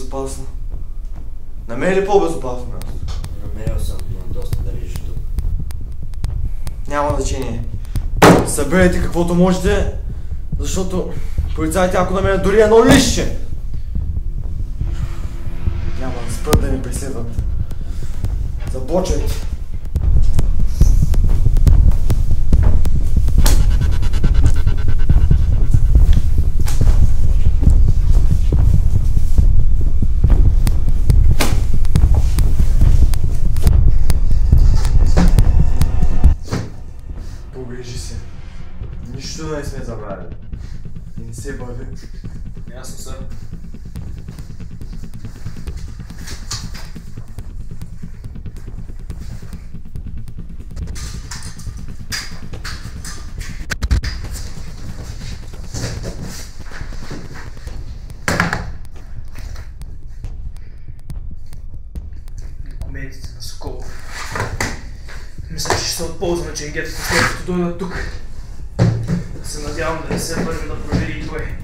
по-безопасно. Намери ли по-безопасно място? Намерил съм, но доста далеч тук. Няма значение. Събирайте каквото можете, защото полицайите ако намерят дори едно листче, няма да спрат да ни преследват. Започвайте. Погрижи се. Нищо да не сме забравили. И не се бъде. Ясно, сър. Документите на Соколов. Мисля, че ще се отползва на ченгетата, след като дойда тук. Да се надявам да не се върне да провери и той.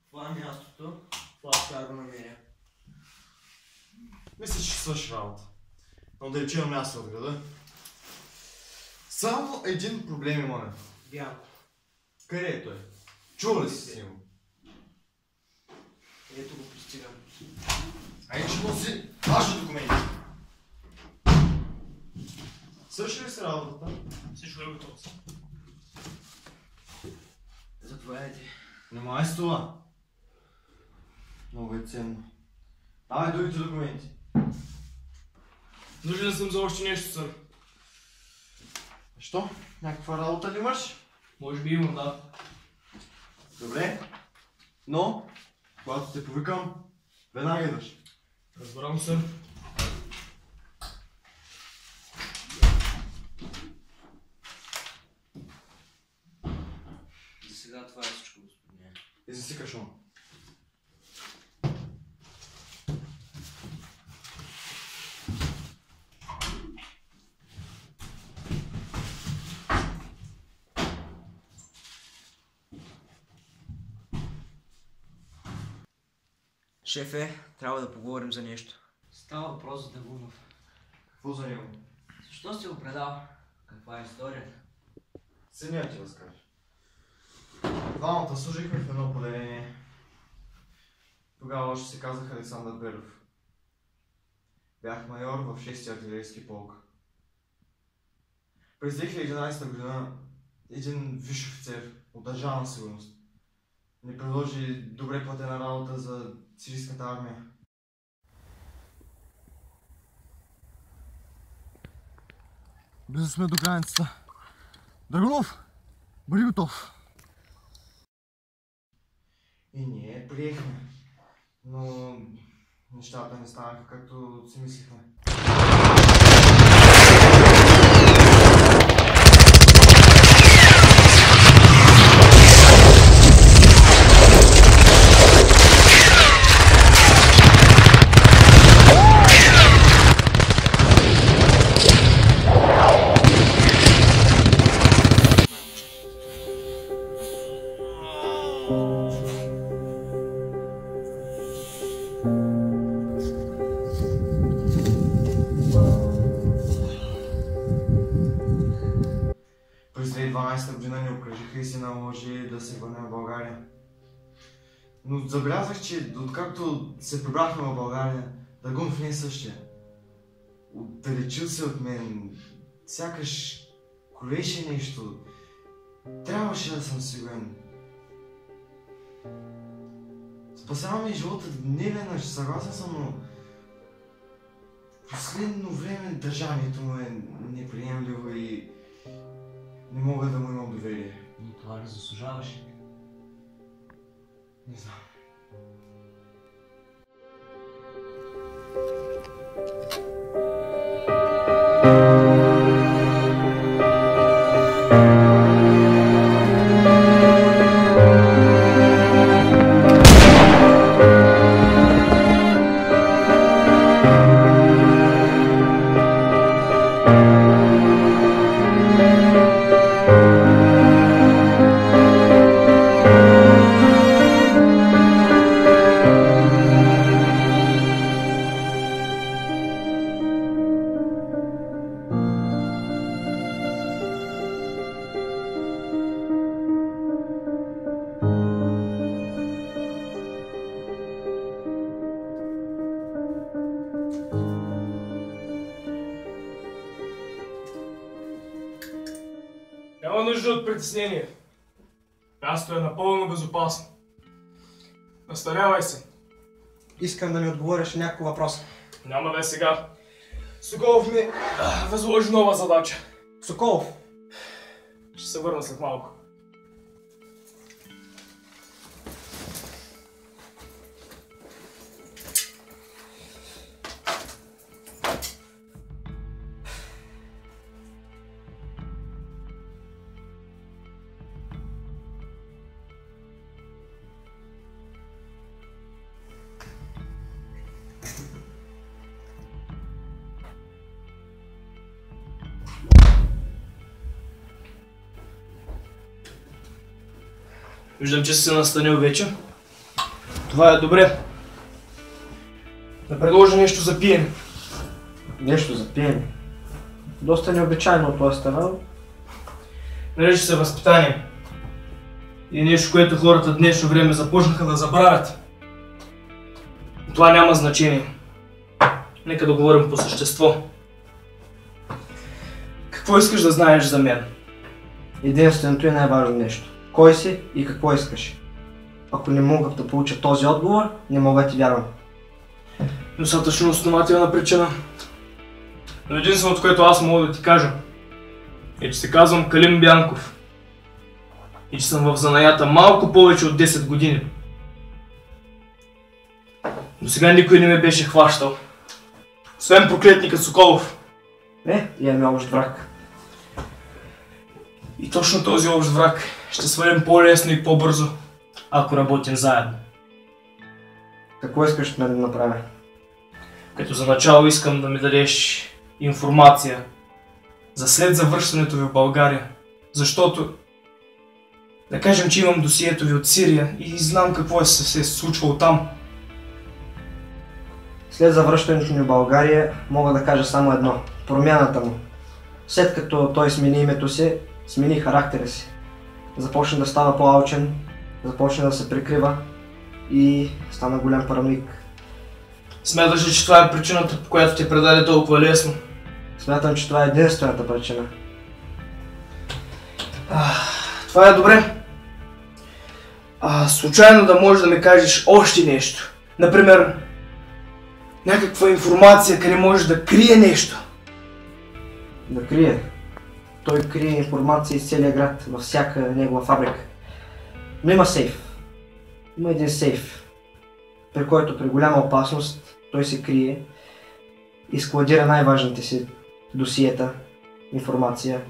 Това е мястото. Това ще го намеря. Мисля, че ще свърши работа. Но да речем място от града. Само един проблем имаме. Бяго. Къде е той? Чува ли си с него? Ето го пристигам. Айде ще носи ваши документи. Свърши ли си работата? Всичко е готово. Заповядайте. Внимай с това. Много е ценно. Давай другите документи. Нужен съм за още нещо, сър. Що? Някаква работа ли имаш? Може би имам, да. Добре. Но, когато те повикам, веднага идваш. Разбирам, сър. За сега това е всичко, господине. И засикаш му. Шефе, трябва да поговорим за нещо. Става въпрос за Дагунов. Какво за него? Защо сте го предал? Каква е историята? Самия ти разкажа. Двамата служихме в едно поделение. Тогава още се казах Александър Беров. Бях майор в 6-ти артилерийски полк. През 2011 година един висш офицер от Държавна сигурност ни предложи добре платена работа за сирийската армия. Близо сме до границата. Драгунов, бъди готов! И ние приехме, но нещата не станаха както си мислихме. През 2012 година ни окръжиха и се наложи да се върнем в България. Но забелязах, че откакто се прибрахме в България, Драгунов не е същия. Отдалечил се от мен, сякаш колеше нещо. Трябваше да съм сигурен. Спасява ми живота не веднъж, съгласен съм, но в последно време държанието му е неприемливо и не мога да му имам доверие. Но това ли заслужаваше? Не знам. нужда от притеснение. Място е напълно безопасно. Настанявай се. Искам да ми отговориш на някакво въпрос. Няма да е сега. Соколов ми възложи нова задача. Соколов! Ще се върна след малко. Виждам, че си се настанил вече. Това е добре. Да предложа нещо за пиене. Нещо за пиене. Доста необичайно от твоя страна. Нарича се възпитание. И нещо, което хората в днешно време започнаха да забравят. Това няма значение. Нека да говорим по същество. Какво искаш да знаеш за мен? Единственото и най-важно нещо. Кой си и какво искаш? Ако не мога да получа този отговор, не мога да ти вярвам. Достатъчно основателна причина. Но единственото, което аз мога да ти кажа, е, че се казвам Калин Бянков. И че съм в занаята малко повече от 10 години. До сега никой не ме беше хващал. Освен проклетника Соколов. Имаме общ враг. И точно този общ враг ще свалим по-лесно и по-бързо, ако работим заедно. Какво искаш да направя? Като за начало искам да ми дадеш информация за след завръщането ви в България. Защото, да кажем, че имам досието ви от Сирия и знам какво се е случвало там. След завръщането ми в България мога да кажа само едно. Промяната му. След като той смени името си, смени характера си. Започна да става по-алчен, започна да се прикрива и стана голям параноик. Смяташ ли, че това е причината, по която те предаде толкова лесно? Смятам, че това е единствената причина. Това е добре. Случайно да можеш да ми кажеш още нещо. Например, някаква информация, къде можеш да крие нещо. Да крие? Той крие информация из целия град, във всяка негова фабрика. Но има сейф. Има един сейф, при който при голяма опасност той се крие и складира най-важните си досиета, информация.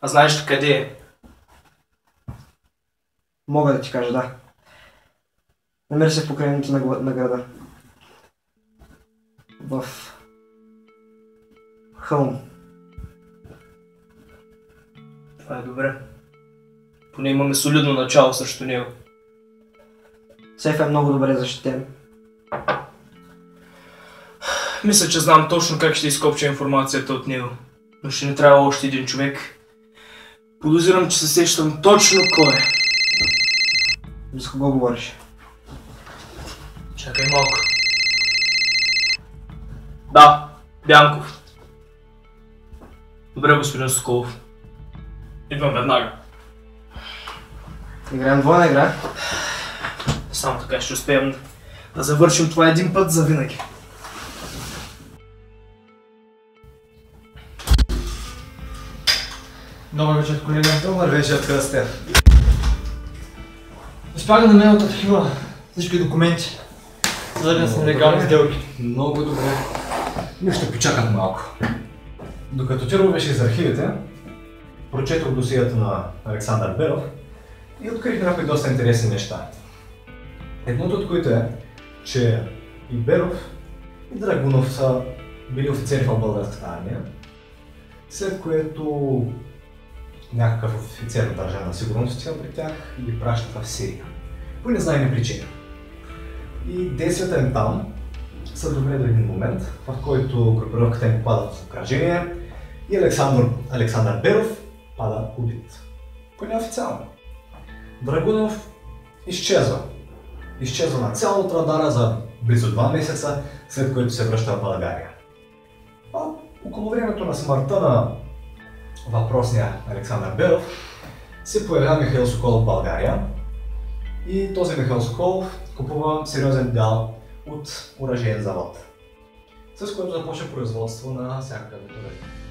А знаеш ли къде е? Мога да ти кажа, да. Намира се в покрайнините на града. В хълм. Това е добре. Поне имаме солидно начало срещу него. Сейф е много добре защитен. Мисля, че знам точно как ще изкопча информацията от него. Но ще не трябва още един човек. Подозирам, че се сещам точно кой е. За кого говориш? Чакай малко. Да, Бянков. Добре, господин Соколов. Идвам веднага. Играем двойна игра. Само така ще успеем да завършим това един път за винаги. Добър вечер, колега. Добър вечер, откъде сте? Успях да намеря от архива всички документи, свързани с нелегални сделки. Много добре. Но ще почакам малко. Докато ти ровеше из архивите, прочетох досието на Александър Беров и открих някои доста интересни неща. Едното от които е, че и Беров, и Драгунов са били офицери в българската армия, след което някакъв офицер на държавна сигурност отива при тях и ги пращаха в Сирия. По незнайни причини. И действията им там са довели до един момент, в който групировката им пада в окръжение и Александър Беров пада убит. Поне официално. Драгунов изчезва. Изчезва на цяло от радара за близо 2 месеца, след което се връща в България. Около времето на смъртта на въпросния Александър Беров, се появява Михаил Соколов в България и този Михаил Соколов купува сериозен дял от оръжеен завод, с което започва производство на всякакъв вид оръжие.